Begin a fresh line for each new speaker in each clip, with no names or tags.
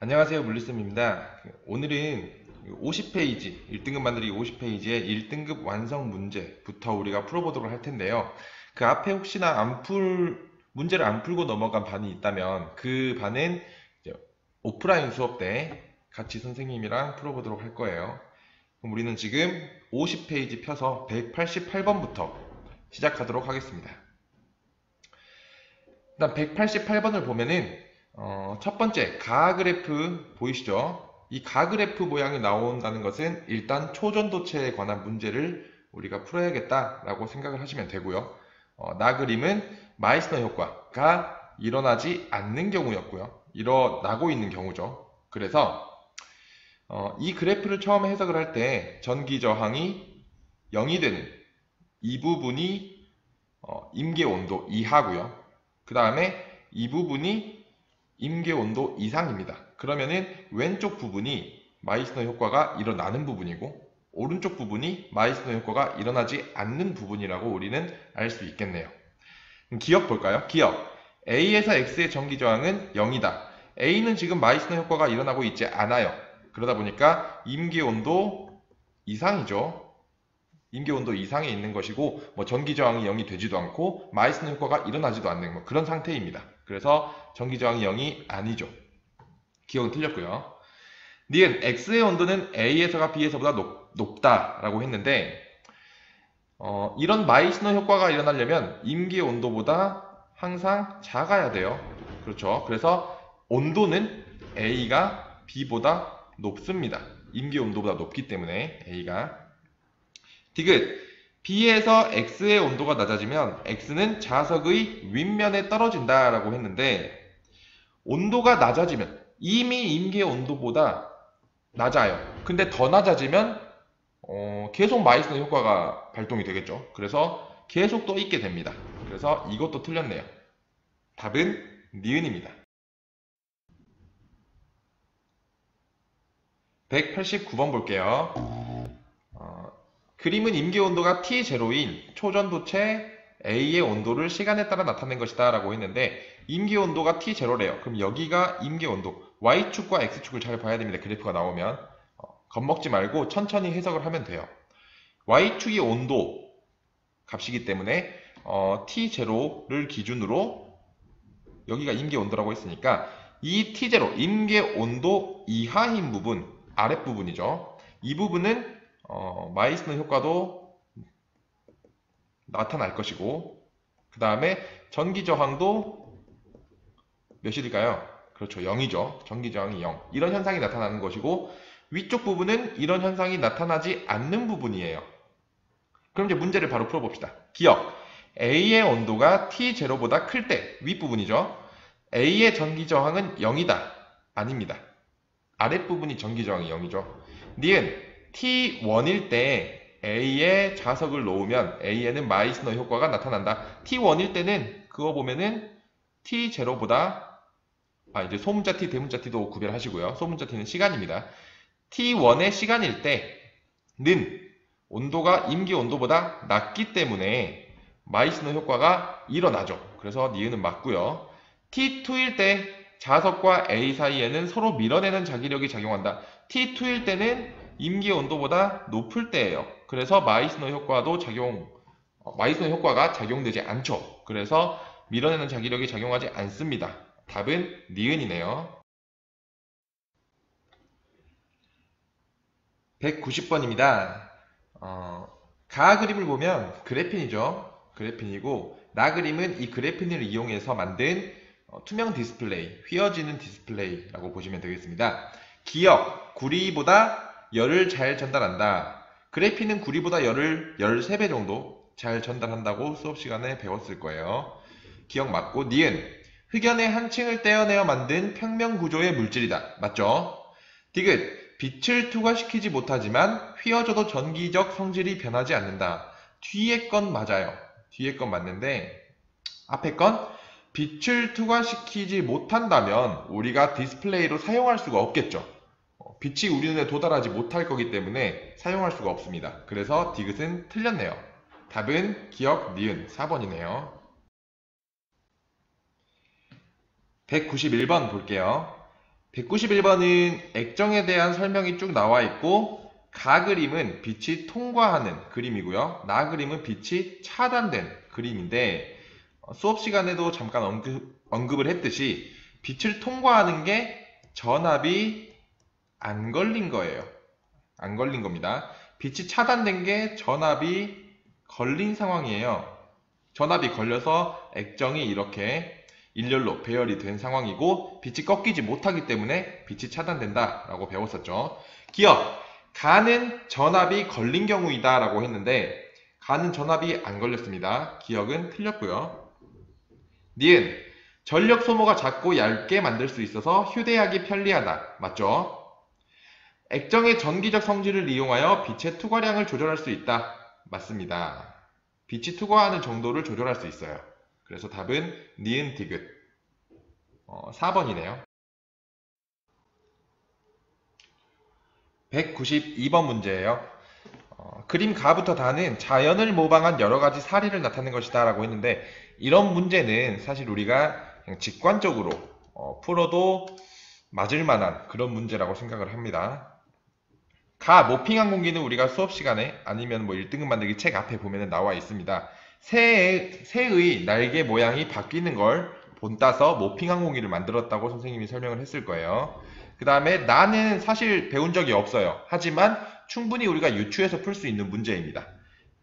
안녕하세요, 물리쌤입니다. 오늘은 50페이지, 1등급 만들기 50페이지의 1등급 완성 문제부터 우리가 풀어보도록 할 텐데요. 그 앞에 혹시나 문제를 안 풀고 넘어간 반이 있다면 그 반은 이제 오프라인 수업 때 같이 선생님이랑 풀어보도록 할 거예요. 그럼 우리는 지금 50페이지 펴서 188번부터 시작하도록 하겠습니다. 일단 188번을 보면은 첫 번째 가그래프 보이시죠? 이 가그래프 모양이 나온다는 것은 일단 초전도체에 관한 문제를 우리가 풀어야겠다라고 생각을 하시면 되고요. 나그림은 마이스너 효과가 일어나지 않는 경우였고요. 일어나고 있는 경우죠. 그래서 이 그래프를 처음에 해석을 할 때 전기 저항이 0이 되는 이 부분이 임계 온도 이하고요. 그 다음에 이 부분이 임계 온도 이상입니다. 그러면은 왼쪽 부분이 마이스너 효과가 일어나는 부분이고 오른쪽 부분이 마이스너 효과가 일어나지 않는 부분이라고 우리는 알 수 있겠네요. 기억 볼까요? 기억. A에서 X의 전기 저항은 0이다. A는 지금 마이스너 효과가 일어나고 있지 않아요. 그러다 보니까 임계 온도 이상이죠. 임계 온도 이상에 있는 것이고 전기 저항이 0이 되지도 않고 마이스너 효과가 일어나지도 않는 그런 상태입니다. 그래서 전기 저항이 0이 아니죠. 기억은 틀렸고요. 니은 X의 온도는 A에서가 B에서보다 높다라고 했는데 이런 마이스너 효과가 일어나려면 임계 온도보다 항상 작아야 돼요. 그렇죠. 그래서 온도는 A가 B보다 높습니다. 임계 온도보다 높기 때문에 A가 디귿 B에서 X의 온도가 낮아지면 X는 자석의 윗면에 떨어진다 라고 했는데 온도가 낮아지면 이미 임계 온도보다 낮아요. 근데 더 낮아지면 계속 마이스너 효과가 발동이 되겠죠. 그래서 계속 또 있게 됩니다. 그래서 이것도 틀렸네요. 답은 니은입니다. 189번 볼게요. 그림은 임계 온도가 T0인 초전도체 A의 온도를 시간에 따라 나타낸 것이다 라고 했는데 임계 온도가 T0래요. 그럼 여기가 임계 온도 Y축과 X축을 잘 봐야 됩니다. 그래프가 나오면 겁먹지 말고 천천히 해석을 하면 돼요. Y축이 온도 값이기 때문에 T0를 기준으로 여기가 임계 온도라고 했으니까 이 T0 임계 온도 이하인 부분 아랫부분이죠. 이 부분은 마이스너 효과도 나타날 것이고 그 다음에 전기 저항도 몇일까요? 그렇죠. 0이죠. 전기 저항이 0. 이런 현상이 나타나는 것이고 위쪽 부분은 이런 현상이 나타나지 않는 부분이에요. 그럼 이제 문제를 바로 풀어봅시다. 기억. A의 온도가 T0보다 클 때 윗부분이죠. A의 전기 저항은 0이다. 아닙니다. 아랫부분이 전기 저항이 0이죠. 니은 T1일 때 A에 자석을 놓으면 A에는 마이스너 효과가 나타난다. T1일 때는 그거 보면은 T0보다 이제 소문자 T, 대문자 T도 구별하시고요. 소문자 T는 시간입니다. T1의 시간일 때는 온도가 임계 온도보다 낮기 때문에 마이스너 효과가 일어나죠. 그래서 니은은 맞고요. T2일 때 자석과 A 사이에는 서로 밀어내는 자기력이 작용한다. T2일 때는 임계 온도보다 높을 때예요. 그래서 마이스너 효과가 작용되지 않죠. 그래서 밀어내는 자기력이 작용하지 않습니다. 답은 니은이네요. 190번입니다. 가 그림을 보면 그래핀이죠. 그래핀이고 나 그림은 이 그래핀을 이용해서 만든 투명 디스플레이, 휘어지는 디스플레이라고 보시면 되겠습니다. 기억, 구리보다 열을 잘 전달한다. 그래핀은 구리보다 열을 13배 정도 잘 전달한다고 수업 시간에 배웠을 거예요. 기억 맞고 니은, 흑연의 한 층을 떼어내어 만든 평면 구조의 물질이다. 맞죠? 디귿, 빛을 투과시키지 못하지만 휘어져도 전기적 성질이 변하지 않는다. 뒤에 건 맞아요. 뒤에 건 맞는데 앞에 건 빛을 투과시키지 못한다면 우리가 디스플레이로 사용할 수가 없겠죠. 빛이 우리 눈에 도달하지 못할 거기 때문에 사용할 수가 없습니다. 그래서 디귿은 틀렸네요. 답은 기억 니은 4번이네요. 191번 볼게요. 191번은 액정에 대한 설명이 쭉 나와 있고, 가 그림은 빛이 통과하는 그림이고요. 나 그림은 빛이 차단된 그림인데, 수업 시간에도 잠깐 언급을 했듯이 빛을 통과하는 게 전압이 안 걸린 거예요. 안 걸린 겁니다. 빛이 차단된 게 전압이 걸린 상황이에요. 전압이 걸려서 액정이 이렇게 일렬로 배열이 된 상황이고, 빛이 꺾이지 못하기 때문에 빛이 차단된다 라고 배웠었죠. 기억! 가는 전압이 걸린 경우이다 라고 했는데, 가는 전압이 안 걸렸습니다. 기억은 틀렸고요. 니은, 전력 소모가 작고 얇게 만들 수 있어서 휴대하기 편리하다. 맞죠? 액정의 전기적 성질을 이용하여 빛의 투과량을 조절할 수 있다. 맞습니다. 빛이 투과하는 정도를 조절할 수 있어요. 그래서 답은 니은 디귿 4번이네요. 192번 문제예요. 그림 가부터 다는 자연을 모방한 여러가지 사례를 나타낸 것이다 라고 했는데, 이런 문제는 사실 우리가 그냥 직관적으로 풀어도 맞을 만한 그런 문제라고 생각을 합니다. 가, 모핑한 공기는 우리가 수업 시간에 아니면 1등급 만들기 책 앞에 보면 나와 있습니다. 새의 날개 모양이 바뀌는 걸 본따서 모핑한 공기를 만들었다고 선생님이 설명을 했을 거예요. 그 다음에 나는 사실 배운 적이 없어요. 하지만 충분히 우리가 유추해서 풀 수 있는 문제입니다.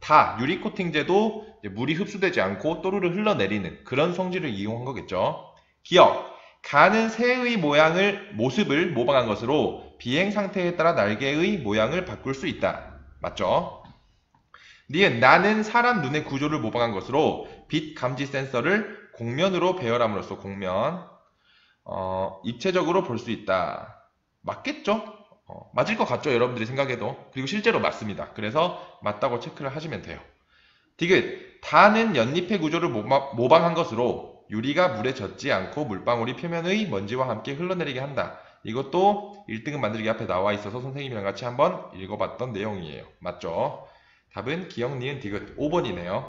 다, 유리코팅제도 물이 흡수되지 않고 또르르 흘러내리는 그런 성질을 이용한 거겠죠. 기억, 가는 새의 모습을 모방한 것으로 비행 상태에 따라 날개의 모양을 바꿀 수 있다. 맞죠? 니은, 나는 사람 눈의 구조를 모방한 것으로 빛 감지 센서를 곡면으로 배열함으로써 곡면 입체적으로 볼 수 있다. 맞겠죠? 맞을 것 같죠? 여러분들이 생각해도. 그리고 실제로 맞습니다. 그래서 맞다고 체크를 하시면 돼요. 디귿, 다는 연잎의 구조를 모방한 것으로 유리가 물에 젖지 않고 물방울이 표면의 먼지와 함께 흘러내리게 한다. 이것도 1등급 만들기 앞에 나와 있어서 선생님이랑 같이 한번 읽어봤던 내용이에요. 맞죠? 답은 기억, 니은, 디귿 5번이네요.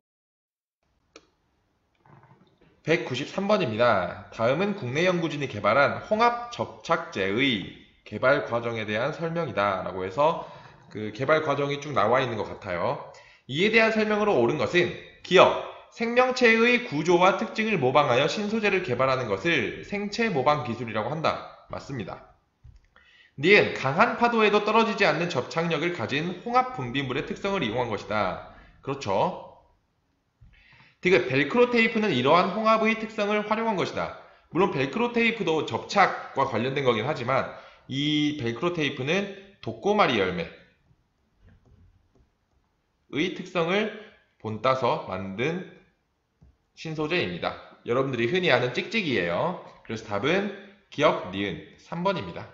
193번입니다. 다음은 국내 연구진이 개발한 홍합 접착제의 개발 과정에 대한 설명이다 라고 해서 그 개발 과정이 쭉 나와 있는 것 같아요. 이에 대한 설명으로 옳은 것은 기억, 생명체의 구조와 특징을 모방하여 신소재를 개발하는 것을 생체 모방 기술이라고 한다. 맞습니다. 니은, 강한 파도에도 떨어지지 않는 접착력을 가진 홍합 분비물의 특성을 이용한 것이다. 그렇죠. 디귿, 벨크로 테이프는 이러한 홍합의 특성을 활용한 것이다. 물론 벨크로 테이프도 접착과 관련된 거긴 하지만 이 벨크로 테이프는 독고마리 열매의 특성을 본따서 만든 신소재입니다. 여러분들이 흔히 아는 찍찍이에요. 그래서 답은 기억, 니은 3번입니다.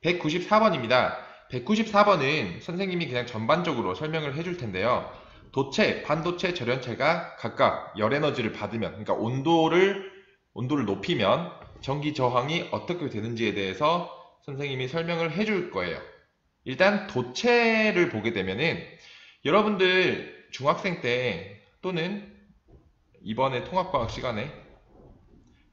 194번입니다. 194번은 선생님이 그냥 전반적으로 설명을 해줄 텐데요. 도체, 반도체, 절연체가 각각 열에너지를 받으면, 그러니까 온도를 높이면 전기 저항이 어떻게 되는지에 대해서 선생님이 설명을 해줄 거예요. 일단 도체를 보게 되면은 여러분들 중학생 때 또는 이번에 통합과학 시간에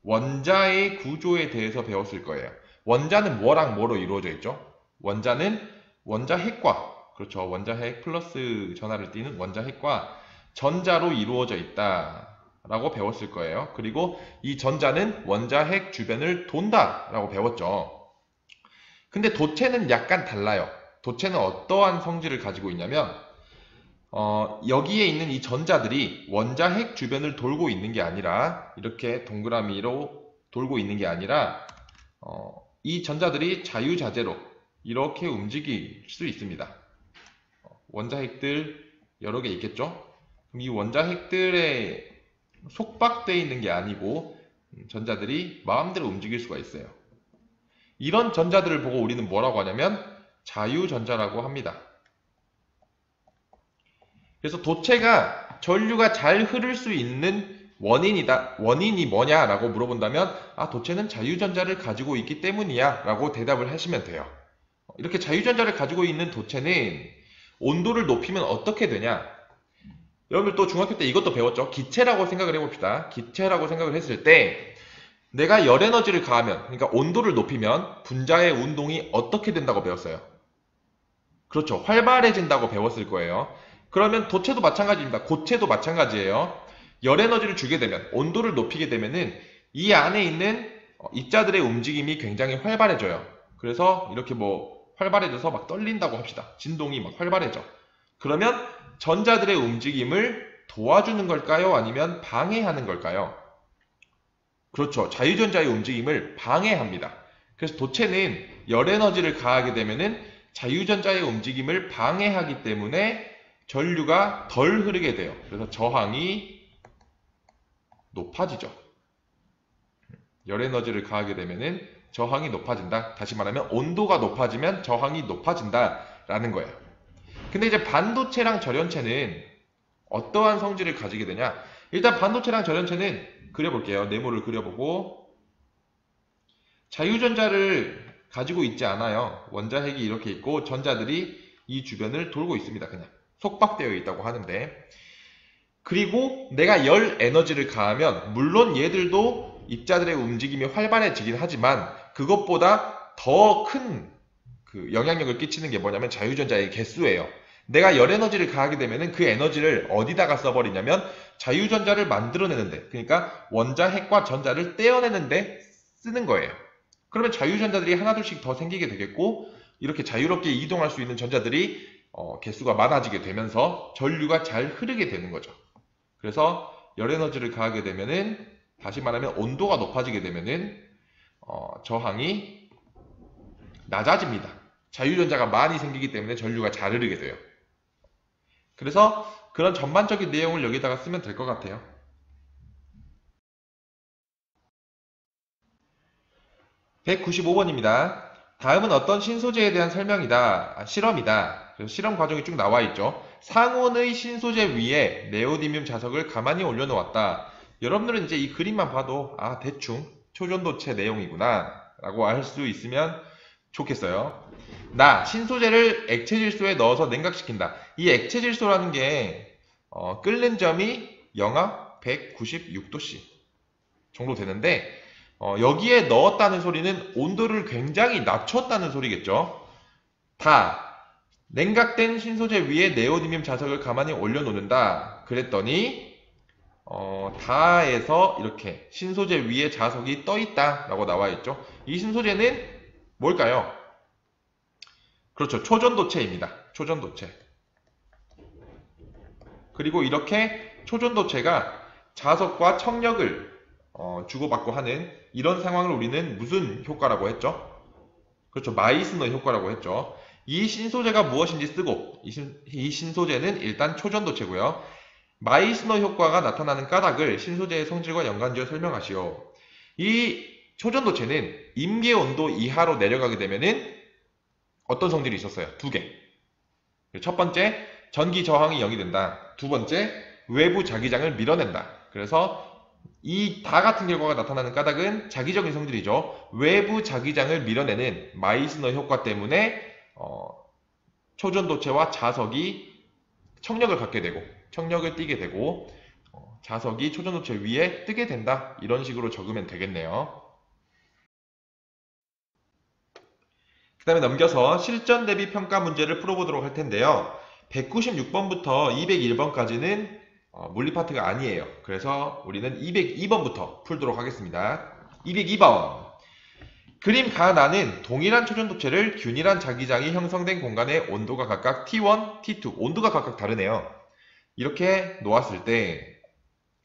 원자의 구조에 대해서 배웠을 거예요. 원자는 뭐랑 뭐로 이루어져 있죠? 원자는 원자핵과, 그렇죠, 원자핵 플러스 전하를 띠는 원자핵과 전자로 이루어져 있다 라고 배웠을 거예요. 그리고 이 전자는 원자핵 주변을 돈다 라고 배웠죠. 근데 도체는 약간 달라요. 도체는 어떠한 성질을 가지고 있냐면 여기에 있는 이 전자들이 원자핵 주변을 돌고 있는 게 아니라, 이렇게 동그라미로 돌고 있는 게 아니라 이 전자들이 자유자재로 이렇게 움직일 수 있습니다. 원자핵들 여러 개 있겠죠? 그럼 이 원자핵들에 속박되어 있는 게 아니고 전자들이 마음대로 움직일 수가 있어요. 이런 전자들을 보고 우리는 뭐라고 하냐면 자유전자라고 합니다. 그래서 도체가 전류가 잘 흐를 수 있는 원인이 뭐냐라고 물어본다면, 도체는 자유전자를 가지고 있기 때문이야 라고 대답을 하시면 돼요. 이렇게 자유전자를 가지고 있는 도체는 온도를 높이면 어떻게 되냐? 여러분들 또 중학교 때 이것도 배웠죠? 기체라고 생각을 해봅시다. 기체라고 생각을 했을 때 내가 열 에너지를 가하면, 그러니까 온도를 높이면 분자의 운동이 어떻게 된다고 배웠어요? 그렇죠. 활발해진다고 배웠을 거예요. 그러면 도체도 마찬가지입니다. 고체도 마찬가지예요. 열 에너지를 주게 되면, 온도를 높이게 되면은 이 안에 있는 입자들의 움직임이 굉장히 활발해져요. 그래서 이렇게 뭐 활발해져서 막 떨린다고 합시다. 진동이 막 활발해져. 그러면 전자들의 움직임을 도와주는 걸까요? 아니면 방해하는 걸까요? 그렇죠. 자유전자의 움직임을 방해합니다. 그래서 도체는 열 에너지를 가하게 되면은 자유전자의 움직임을 방해하기 때문에 전류가 덜 흐르게 돼요. 그래서 저항이 높아지죠. 열 에너지를 가하게 되면은 저항이 높아진다. 다시 말하면 온도가 높아지면 저항이 높아진다라는 거예요. 근데 이제 반도체랑 절연체는 어떠한 성질을 가지게 되냐? 일단 반도체랑 절연체는 그려볼게요. 네모를 그려보고 자유전자를 가지고 있지 않아요. 원자핵이 이렇게 있고 전자들이 이 주변을 돌고 있습니다. 그냥 속박되어 있다고 하는데, 그리고 내가 열 에너지를 가하면 물론 얘들도 입자들의 움직임이 활발해지긴 하지만 그것보다 더 큰 영향력을 끼치는 게 뭐냐면 자유전자의 개수예요. 내가 열 에너지를 가하게 되면은 그 에너지를 어디다가 써버리냐면 자유전자를 만들어내는데, 그러니까 원자핵과 전자를 떼어내는데 쓰는 거예요. 그러면 자유전자들이 하나둘씩 더 생기게 되겠고, 이렇게 자유롭게 이동할 수 있는 전자들이 개수가 많아지게 되면서 전류가 잘 흐르게 되는 거죠. 그래서 열 에너지를 가하게 되면은, 다시 말하면 온도가 높아지게 되면은 저항이 낮아집니다. 자유전자가 많이 생기기 때문에 전류가 잘 흐르게 돼요. 그래서 그런 전반적인 내용을 여기다가 쓰면 될 것 같아요. (195번입니다) 다음은 어떤 신소재에 대한 설명이다. 실험이다. 그래서 실험 과정이 쭉 나와 있죠. 상온의 신소재 위에 네오디뮴 자석을 가만히 올려놓았다. 여러분들은 이제 이 그림만 봐도 대충 초전도체 내용이구나 라고 알 수 있으면 좋겠어요. 신소재를 액체 질소에 넣어서 냉각시킨다. 이 액체 질소라는 게 끓는 점이 영하 196도씨 정도 되는데, 여기에 넣었다는 소리는 온도를 굉장히 낮췄다는 소리겠죠. 냉각된 신소재 위에 네오디뮴 자석을 가만히 올려놓는다. 그랬더니 다에서 이렇게 신소재 위에 자석이 떠있다 라고 나와있죠. 이 신소재는 뭘까요? 그렇죠. 초전도체입니다. 초전도체. 그리고 이렇게 초전도체가 자석과 청력을 주고받고 하는 이런 상황을 우리는 무슨 효과라고 했죠? 그렇죠. 마이스너 효과라고 했죠. 이 신소재가 무엇인지 쓰고, 이 신소재는 일단 초전도체고요. 마이스너 효과가 나타나는 까닭을 신소재의 성질과 연관지어 설명하시오. 이 초전도체는 임계온도 이하로 내려가게 되면은 어떤 성질이 있었어요? 두 개. 첫 번째, 전기 저항이 0이 된다. 두 번째, 외부 자기장을 밀어낸다. 그래서 이 다 같은 결과가 나타나는 까닭은 자기적인 성질이죠. 외부 자기장을 밀어내는 마이스너 효과 때문에 초전도체와 자석이 청력을 갖게 되고, 청력을 띠게 되고, 자석이 초전도체 위에 뜨게 된다. 이런 식으로 적으면 되겠네요. 그 다음에 넘겨서 실전 대비 평가 문제를 풀어보도록 할 텐데요. 196번부터 201번까지는 물리 파트가 아니에요. 그래서 우리는 202번부터 풀도록 하겠습니다. 202번. 그림 가나는 동일한 초전도체를 균일한 자기장이 형성된 공간의 온도가 각각 T1, T2, 온도가 각각 다르네요. 이렇게 놓았을 때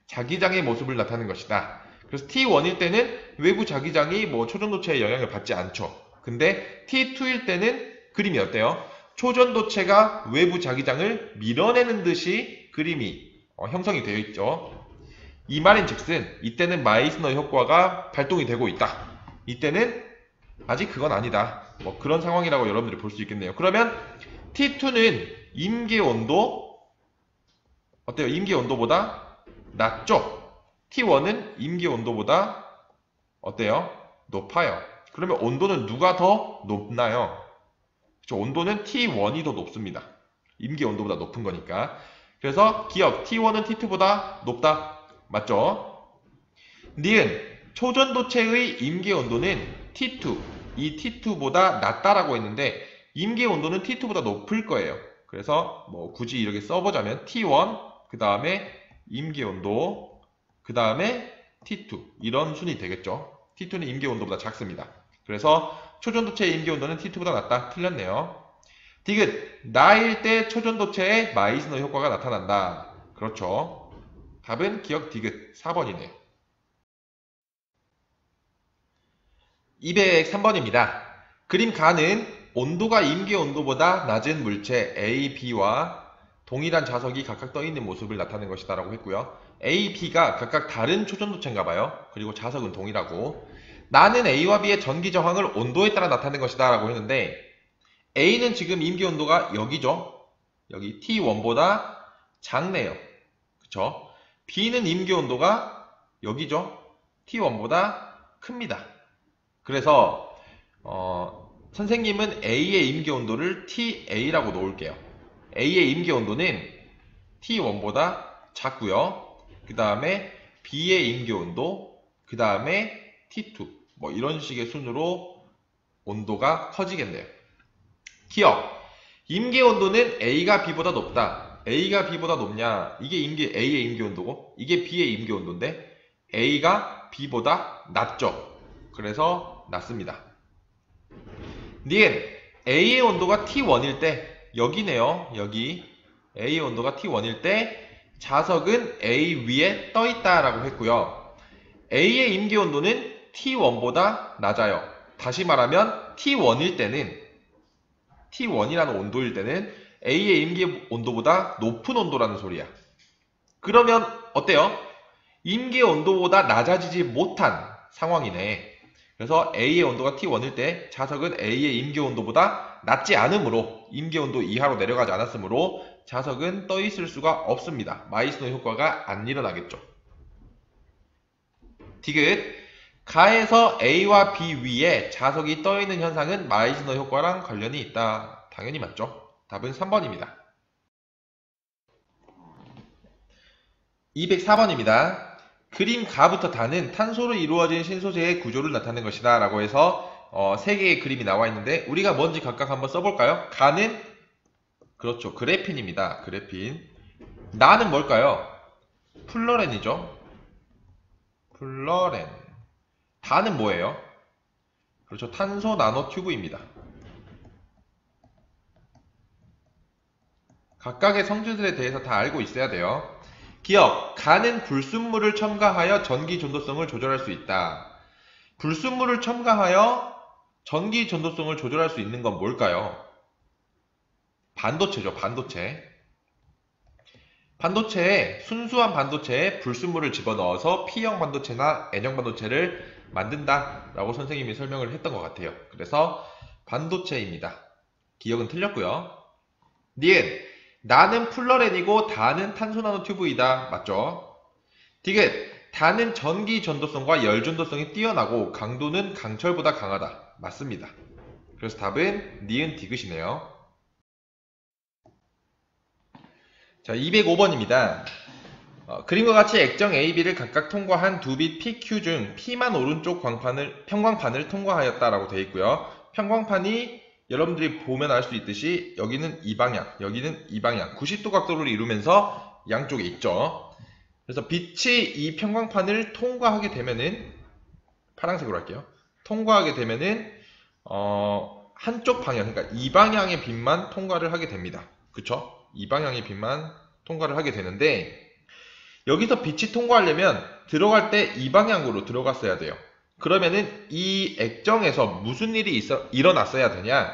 자기장의 모습을 나타내는 것이다. 그래서 T1일 때는 외부 자기장이 초전도체의 영향을 받지 않죠. 근데 T2일 때는 그림이 어때요? 초전도체가 외부 자기장을 밀어내는 듯이 그림이 형성이 되어 있죠. 이 말인즉슨 이때는 마이스너 효과가 발동이 되고 있다. 이때는 아직 그건 아니다. 그런 상황이라고 여러분들이 볼 수 있겠네요. 그러면 T2는 임계온도 어때요? 임계온도보다 낮죠? T1은 임계온도보다 어때요? 높아요. 그러면 온도는 누가 더 높나요? 그렇죠? 온도는 T1이 더 높습니다. 임계온도보다 높은 거니까. 그래서 기억 T1은 T2보다 높다. 맞죠? 니은 초전도체의 임계온도는 T2, 이 T2보다 낮다라고 했는데 임계온도는 T2보다 높을 거예요. 그래서 뭐 굳이 이렇게 써보자면 T1, 그 다음에 임계온도, 그 다음에 T2 이런 순이 되겠죠. T2는 임계온도보다 작습니다. 그래서 초전도체의 임계온도는 T2보다 낮다. 틀렸네요. 디귿, 나일 때 초전도체에 마이스너 효과가 나타난다. 그렇죠. 답은 기억 디귿 4번이네요. 203번입니다. 그림 가는 온도가 임계온도보다 낮은 물체 A, B와 동일한 자석이 각각 떠있는 모습을 나타낸 것이다 라고 했고요. A, B가 각각 다른 초전도체인가 봐요. 그리고 자석은 동일하고 나는 A와 B의 전기 저항을 온도에 따라 나타낸 것이다 라고 했는데 A는 지금 임계온도가 여기죠. 여기 T1보다 작네요. 그쵸? B는 임계온도가 여기죠. T1보다 큽니다. 그래서 선생님은 A의 임계온도를 TA라고 놓을게요. A의 임계온도는 T1보다 작고요. 그 다음에 B의 임계온도, 그 다음에 T2 뭐 이런 식의 순으로 온도가 커지겠네요. 기억, 임계온도는 A가 B보다 높다. A가 B보다 높냐? 이게 A의 임계온도고 이게 B의 임계온도인데 A가 B보다 낮죠. 그래서 낮습니다. 니은 A의 온도가 T1일 때 여기네요. 여기 A의 온도가 T1일 때 자석은 A 위에 떠있다 라고 했고요. A의 임계온도는 T1보다 낮아요. 다시 말하면 T1일 때는 T1이라는 온도일 때는 A의 임계온도보다 높은 온도라는 소리야. 그러면 어때요? 임계온도보다 낮아지지 못한 상황이네. 그래서 A의 온도가 T1일 때 자석은 A의 임계온도보다 낮지 않으므로 임계온도 이하로 내려가지 않았으므로 자석은 떠있을 수가 없습니다. 마이스너 효과가 안 일어나겠죠. 디귿, 가에서 A와 B 위에 자석이 떠있는 현상은 마이스너 효과랑 관련이 있다. 당연히 맞죠. 답은 3번입니다. 204번입니다. 그림 가부터 다는 탄소로 이루어진 신소재의 구조를 나타낸 것이다 라고 해서 3개의 그림이 나와 있는데 우리가 뭔지 각각 한번 써볼까요? 가는 그렇죠. 그래핀입니다. 그래핀. 나는 뭘까요? 플러렌이죠. 플러렌. 다는 뭐예요? 그렇죠. 탄소 나노 튜브입니다. 각각의 성질들에 대해서 다 알고 있어야 돼요. 기억, 가는 불순물을 첨가하여 전기 전도성을 조절할 수 있다. 불순물을 첨가하여 전기 전도성을 조절할 수 있는 건 뭘까요? 반도체죠. 반도체. 반도체에 순수한 반도체에 불순물을 집어넣어서 P형 반도체나 N형 반도체를 만든다 라고 선생님이 설명을 했던 것 같아요. 그래서 반도체입니다. 기억은 틀렸고요. 니은, 나는 플러렌이고 다는 탄소 나노 튜브이다. 맞죠? 디귿, 다는 전기 전도성과 열 전도성이 뛰어나고 강도는 강철보다 강하다. 맞습니다. 그래서 답은 니은 디귿이네요. 자, 205번입니다. 그림과 같이 액정 AB를 각각 통과한 두 빛 PQ 중 P만 오른쪽 평광판을 통과하였다라고 되어 있고요. 평광판이 여러분들이 보면 알 수 있듯이 여기는 이 방향, 여기는 이 방향 90도 각도를 이루면서 양쪽에 있죠. 그래서 빛이 이 평광판을 통과하게 되면은 파란색으로 할게요. 통과하게 되면은 한쪽 방향, 그러니까 이 방향의 빛만 통과를 하게 됩니다. 그쵸? 이 방향의 빛만 통과를 하게 되는데 여기서 빛이 통과하려면 들어갈 때 이 방향으로 들어갔어야 돼요. 그러면은 이 액정에서 무슨 일이 일어났어야 되냐?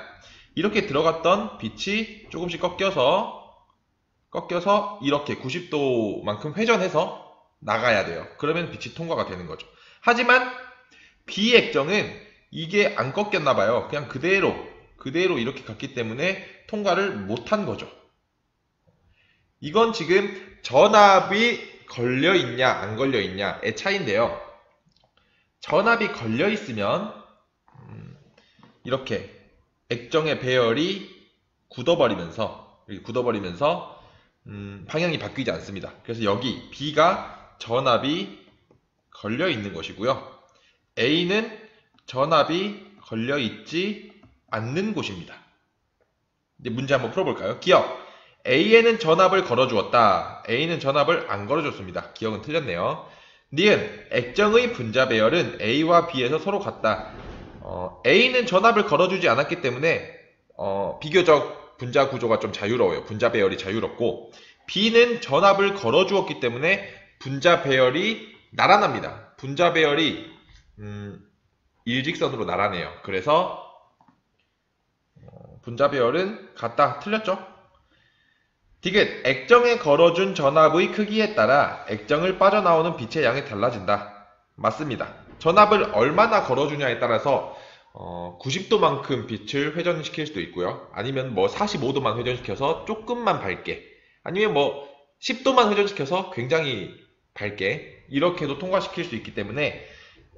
이렇게 들어갔던 빛이 조금씩 꺾여서 이렇게 90도만큼 회전해서 나가야 돼요. 그러면 빛이 통과가 되는 거죠. 하지만 B 액정은 이게 안 꺾였나 봐요. 그냥 그대로 이렇게 갔기 때문에 통과를 못한 거죠. 이건 지금 전압이 걸려있냐 안 걸려있냐의 차이인데요. 전압이 걸려있으면 이렇게 액정의 배열이 굳어버리면서 방향이 바뀌지 않습니다. 그래서 여기 B가 전압이 걸려있는 것이고요. A는 전압이 걸려있지 않는 곳입니다. 이제 문제 한번 풀어볼까요? 기억. A에는 전압을 걸어주었다. A는 전압을 안 걸어줬습니다. 기억은 틀렸네요. 니은. 액정의 분자 배열은 A와 B에서 서로 같다. A는 전압을 걸어주지 않았기 때문에 비교적 분자 구조가 좀 자유로워요. 분자 배열이 자유롭고, B는 전압을 걸어주었기 때문에 분자 배열이 나란합니다. 분자 배열이 일직선으로 나란해요. 그래서 분자 배열은 같다. 틀렸죠? 디귿. 액정에 걸어준 전압의 크기에 따라 액정을 빠져나오는 빛의 양이 달라진다. 맞습니다. 전압을 얼마나 걸어주냐에 따라서 90도만큼 빛을 회전시킬 수도 있고요. 아니면 뭐 45도만 회전시켜서 조금만 밝게, 아니면 뭐 10도만 회전시켜서 굉장히 밝게, 이렇게도 통과시킬 수 있기 때문에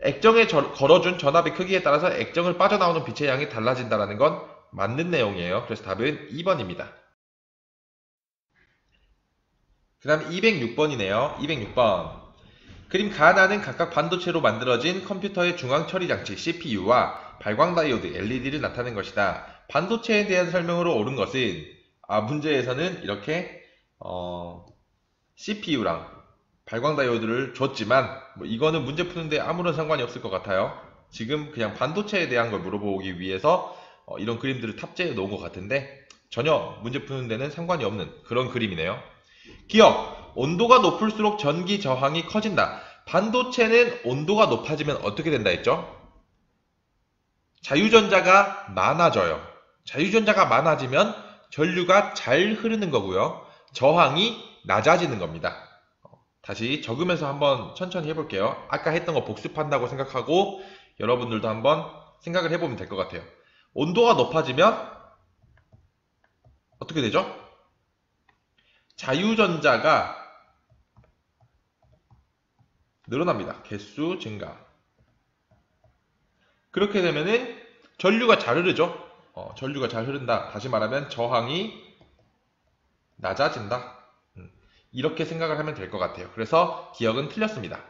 액정에 걸어준 전압의 크기에 따라서 액정을 빠져나오는 빛의 양이 달라진다는 건 맞는 내용이에요. 그래서 답은 2번입니다. 그 다음 206번이네요. 206번. 그림 가하나는 각각 반도체로 만들어진 컴퓨터의 중앙 처리 장치 CPU와 발광 다이오드 LED를 나타낸 것이다. 반도체에 대한 설명으로 옳은 것은, 문제에서는 이렇게 CPU랑 발광 다이오드를 줬지만 이거는 문제 푸는데 아무런 상관이 없을 것 같아요. 지금 그냥 반도체에 대한 걸 물어보기 위해서 이런 그림들을 탑재해 놓은 것 같은데 전혀 문제 푸는 데는 상관이 없는 그런 그림이네요. 기억. 온도가 높을수록 전기 저항이 커진다. 반도체는 온도가 높아지면 어떻게 된다 했죠? 자유전자가 많아져요. 자유전자가 많아지면 전류가 잘 흐르는 거고요. 저항이 낮아지는 겁니다. 다시 적으면서 한번 천천히 해볼게요. 아까 했던 거 복습한다고 생각하고 여러분들도 한번 생각을 해보면 될 것 같아요. 온도가 높아지면 어떻게 되죠? 자유전자가 늘어납니다. 개수 증가. 그렇게 되면은 전류가 잘 흐르죠. 전류가 잘 흐른다. 다시 말하면 저항이 낮아진다. 이렇게 생각을 하면 될 것 같아요. 그래서 기억은 틀렸습니다.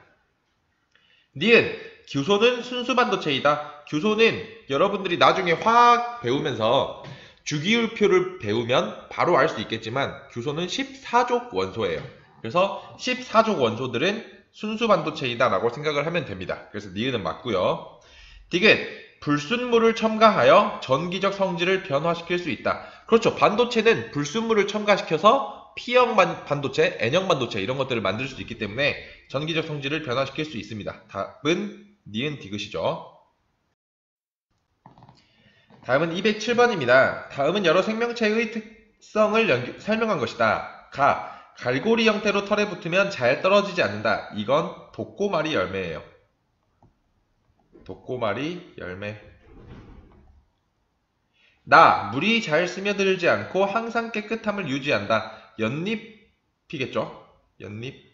니은. 규소는 순수 반도체이다. 규소는 여러분들이 나중에 화학 배우면서 주기율표를 배우면 바로 알 수 있겠지만 규소는 14족 원소예요. 그래서 14족 원소들은 순수 반도체이다 라고 생각을 하면 됩니다. 그래서 니은은 맞고요. 디귿. 불순물을 첨가하여 전기적 성질을 변화시킬 수 있다. 그렇죠. 반도체는 불순물을 첨가시켜서 P형 반도체, N형 반도체 이런 것들을 만들 수 있기 때문에 전기적 성질을 변화시킬 수 있습니다. 답은 니은 디귿이죠. 다음은 207번입니다. 다음은 여러 생명체의 특성을 설명한 것이다. 가. 갈고리 형태로 털에 붙으면 잘 떨어지지 않는다. 이건 독고마리 열매예요. 독고마리 열매. 나. 물이 잘 스며들지 않고 항상 깨끗함을 유지한다. 연잎이겠죠? 연잎.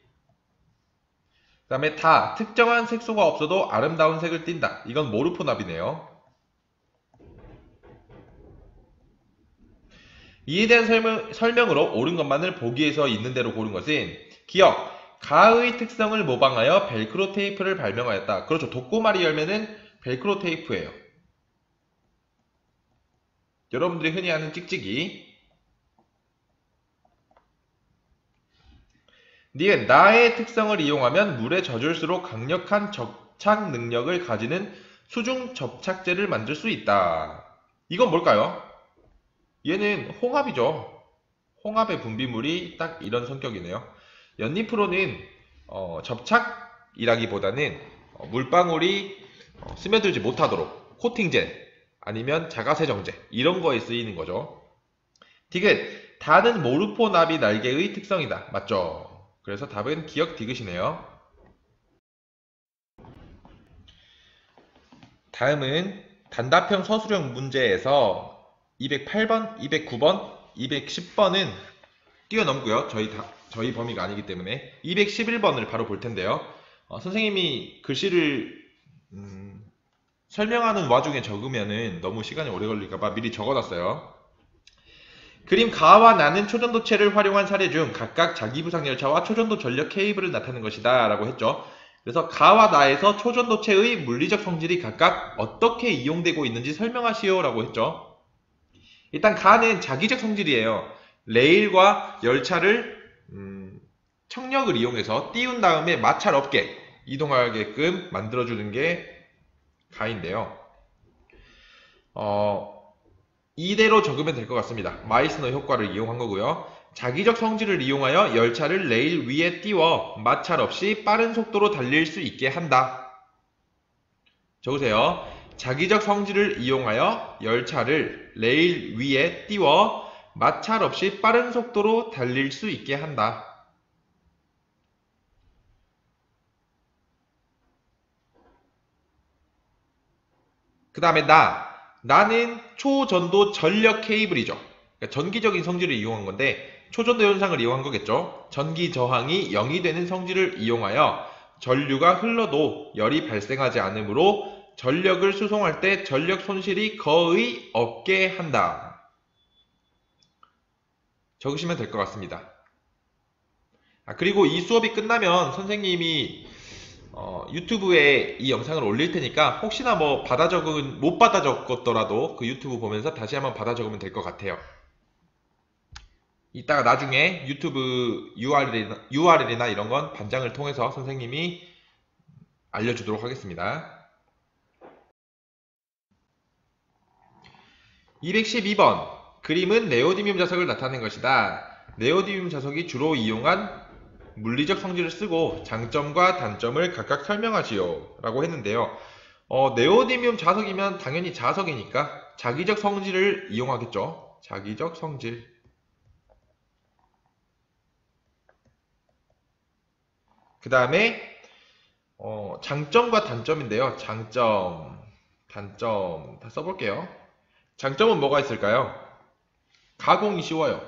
그 다음에 다. 특정한 색소가 없어도 아름다운 색을 띈다. 이건 모르포납이네요. 이에 대한 설명으로 옳은 것만을 보기에서 있는 대로 고른 것은 기억. 가의 특성을 모방하여 벨크로 테이프를 발명하였다. 그렇죠. 독고마리 열매는 벨크로 테이프예요. 여러분들이 흔히 아는 찍찍이. 니은. 나의 특성을 이용하면 물에 젖을수록 강력한 접착 능력을 가지는 수중 접착제를 만들 수 있다. 이건 뭘까요? 얘는 홍합이죠. 홍합의 분비물이 딱 이런 성격이네요. 연잎으로는 접착이라기보다는 물방울이 스며들지 못하도록 코팅제 아니면 자가세정제 이런 거에 쓰이는 거죠. 디귿. 다는 모르포나비 날개의 특성이다. 맞죠? 그래서 답은 기억 디귿이네요. 다음은 단답형 서술형 문제에서 208번, 209번, 210번은 뛰어넘고요. 저희 범위가 아니기 때문에 211번을 바로 볼 텐데요. 선생님이 글씨를 설명하는 와중에 적으면은 너무 시간이 오래 걸릴까봐 미리 적어놨어요. 그림 가와 나는 초전도체를 활용한 사례 중 각각 자기부상 열차와 초전도 전력 케이블을 나타낸 것이다 라고 했죠. 그래서 가와 나에서 초전도체의 물리적 성질이 각각 어떻게 이용되고 있는지 설명하시오 라고 했죠. 일단 가는 자기적 성질이에요. 레일과 열차를 청력을 이용해서 띄운 다음에 마찰 없게 이동하게끔 만들어주는 게 가인데요. 이대로 적으면 될 것 같습니다. 마이스너 효과를 이용한 거고요. 자기적 성질을 이용하여 열차를 레일 위에 띄워 마찰 없이 빠른 속도로 달릴 수 있게 한다. 적으세요. 자기적 성질을 이용하여 열차를 레일 위에 띄워 마찰 없이 빠른 속도로 달릴 수 있게 한다. 그 다음에 나는 초전도 전력 케이블이죠. 그러니까 전기적인 성질을 이용한 건데 초전도 현상을 이용한 거겠죠. 전기 저항이 0이 되는 성질을 이용하여 전류가 흘러도 열이 발생하지 않으므로 전력을 수송할 때 전력 손실이 거의 없게 한다. 적으시면 될 것 같습니다. 그리고 이 수업이 끝나면 선생님이 유튜브에 이 영상을 올릴 테니까 혹시나 뭐 못 받아 적었더라도 그 유튜브 보면서 다시 한번 받아 적으면 될 것 같아요. 이따가 나중에 유튜브 URL이나 이런 건 반장을 통해서 선생님이 알려주도록 하겠습니다. 212번 그림은 네오디뮴 자석을 나타낸 것이다. 네오디뮴 자석이 주로 이용한 물리적 성질을 쓰고 장점과 단점을 각각 설명하시오 라고 했는데요. 네오디뮴 자석이면 당연히 자석이니까 자기적 성질을 이용하겠죠. 자기적 성질. 그 다음에 장점과 단점인데요. 장점, 단점 다 써볼게요. 장점은 뭐가 있을까요? 가공이 쉬워요.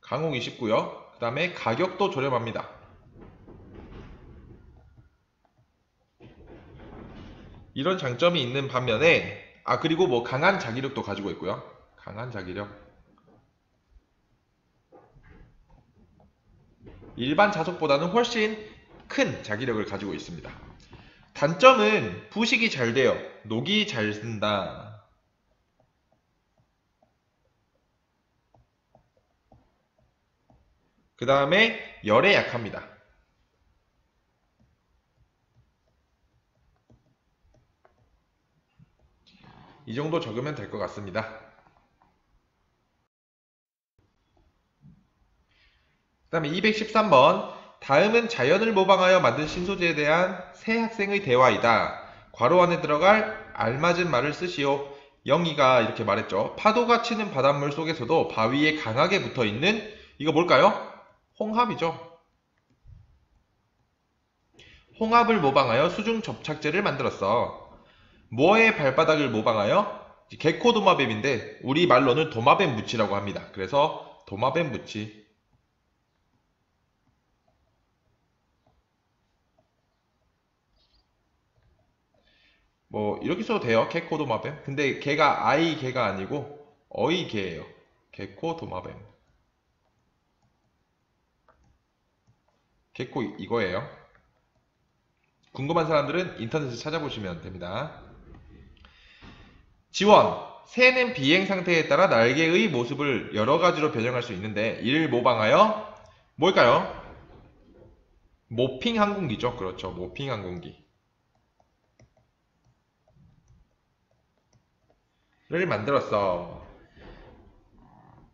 가공이 쉽고요. 그 다음에 가격도 저렴합니다. 이런 장점이 있는 반면에 그리고 뭐 강한 자기력도 가지고 있고요. 강한 자기력. 일반 자석보다는 훨씬 큰 자기력을 가지고 있습니다. 단점은 부식이 잘 돼요. 녹이 잘 쓴다. 그 다음에 열에 약합니다. 이 정도 적으면 될 것 같습니다. 그 다음에 213번 다음은 자연을 모방하여 만든 신소재에 대한 새 학생의 대화이다. 괄호 안에 들어갈 알맞은 말을 쓰시오. 영희가 이렇게 말했죠. 파도가 치는 바닷물 속에서도 바위에 강하게 붙어있는 이거 뭘까요? 홍합이죠. 홍합을 모방하여 수중 접착제를 만들었어. 뭐의 발바닥을 모방하여? 개코 도마뱀인데 우리 말로는 도마뱀 무치라고 합니다. 그래서 도마뱀 무치. 뭐 이렇게 써도 돼요. 개코 도마뱀. 근데 개가 아이 개가 아니고 어이 개예요. 개코 도마뱀. 개코 이거예요. 궁금한 사람들은 인터넷에 찾아보시면 됩니다. 지원. 새는 비행 상태에 따라 날개의 모습을 여러 가지로 변형할 수 있는데 이를 모방하여 뭘까요? 모핑 항공기죠. 그렇죠. 모핑 항공기. 를 만들었어.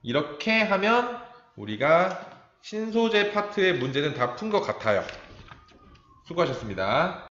이렇게 하면 우리가 신소재 파트의 문제는 다 푼 것 같아요. 수고하셨습니다.